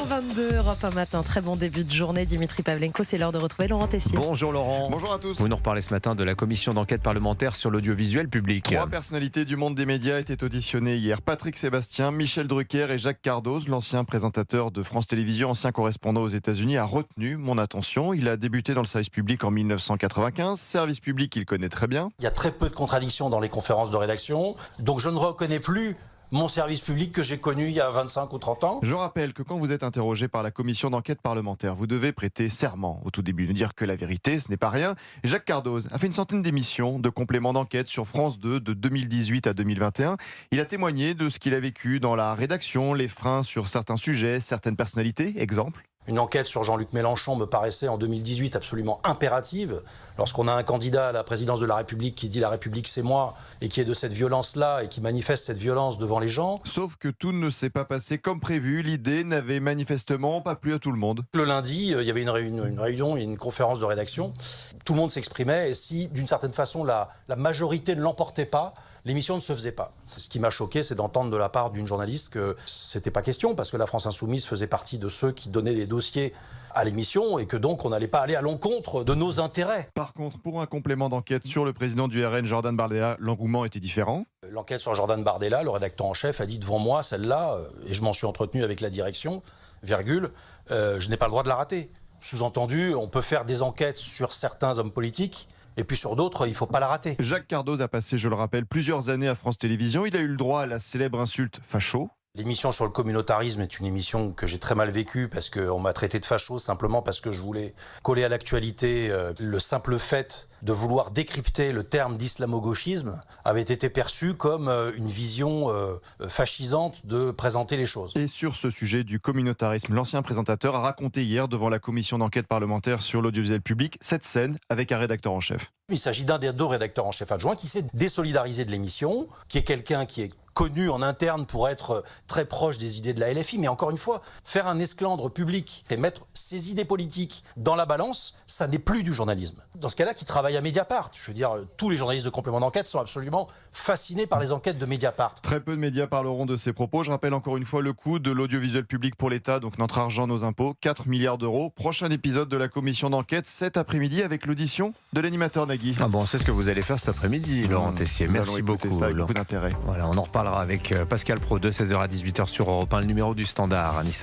6h22, Europe 1 matin. Très bon début de journée. Dimitri Pavlenko, c'est l'heure de retrouver Laurent Tessier. Bonjour Laurent. Bonjour à tous. Vous nous reparlez ce matin de la commission d'enquête parlementaire sur l'audiovisuel public. 3 personnalités du monde des médias étaient auditionnées hier. Patrick Sébastien, Michel Drucker et Jacques Cardoz, l'ancien présentateur de France Télévisions, ancien correspondant aux États-Unis, a retenu mon attention. Il a débuté dans le service public en 1995. Service public, il connaît très bien. Il y a très peu de contradictions dans les conférences de rédaction, donc je ne reconnais plus mon service public que j'ai connu il y a 25 ou 30 ans. Je rappelle que quand vous êtes interrogé par la commission d'enquête parlementaire, vous devez prêter serment au tout début, ne dire que la vérité, ce n'est pas rien. Jacques Cardoz a fait une centaine d'émissions de compléments d'enquête sur France 2 de 2018 à 2021. Il a témoigné de ce qu'il a vécu dans la rédaction, les freins sur certains sujets, certaines personnalités. Exemple. Une enquête sur Jean-Luc Mélenchon me paraissait en 2018 absolument impérative. Lorsqu'on a un candidat à la présidence de la République qui dit « la République c'est moi » et qui est de cette violence-là et qui manifeste cette violence devant les gens. Sauf que tout ne s'est pas passé comme prévu. L'idée n'avait manifestement pas plu à tout le monde. Le lundi, il y avait une réunion et une conférence de rédaction. Tout le monde s'exprimait et si, d'une certaine façon, la majorité ne l'emportait pas, l'émission ne se faisait pas. Ce qui m'a choqué, c'est d'entendre de la part d'une journaliste que c'était pas question, parce que la France Insoumise faisait partie de ceux qui donnaient des dossiers à l'émission et que donc on n'allait pas aller à l'encontre de nos intérêts. Par contre, pour un complément d'enquête sur le président du RN, Jordan Bardella, l'engouement était différent. L'enquête sur Jordan Bardella, le rédacteur en chef, a dit devant moi, celle-là, et je m'en suis entretenu avec la direction, je n'ai pas le droit de la rater. Sous-entendu, on peut faire des enquêtes sur certains hommes politiques, et puis sur d'autres, il ne faut pas la rater. Jacques Cardoz a passé, je le rappelle, plusieurs années à France Télévisions. Il a eu le droit à la célèbre insulte facho. L'émission sur le communautarisme est une émission que j'ai très mal vécue parce qu'on m'a traité de facho simplement parce que je voulais coller à l'actualité. Le simple fait de vouloir décrypter le terme d'islamo-gauchisme avait été perçu comme une vision fascisante de présenter les choses. Et sur ce sujet du communautarisme, l'ancien présentateur a raconté hier devant la commission d'enquête parlementaire sur l'audiovisuel public cette scène avec un rédacteur en chef. Il s'agit d'un des 2 rédacteurs en chef adjoints qui s'est désolidarisé de l'émission, qui est quelqu'un qui est connu en interne pour être très proche des idées de la LFI, mais encore une fois, faire un esclandre public et mettre ses idées politiques dans la balance, ça n'est plus du journalisme. Dans ce cas-là, qui travaille à Mediapart. Je veux dire, tous les journalistes de complément d'enquête sont absolument fascinés par les enquêtes de Mediapart. Très peu de médias parleront de ces propos. Je rappelle encore une fois le coût de l'audiovisuel public pour l'État, donc notre argent, nos impôts, 4 milliards d'euros. Prochain épisode de la commission d'enquête cet après-midi avec l'audition de l'animateur Nagui. Ah bon, c'est ce que vous allez faire cet après-midi, Laurent Tessier. Merci beaucoup. Ça avec beaucoup d'intérêt. Voilà, on en reparlera avec Pascal Praud de 16h à 18h sur Europe 1, le numéro du Standard à Nice.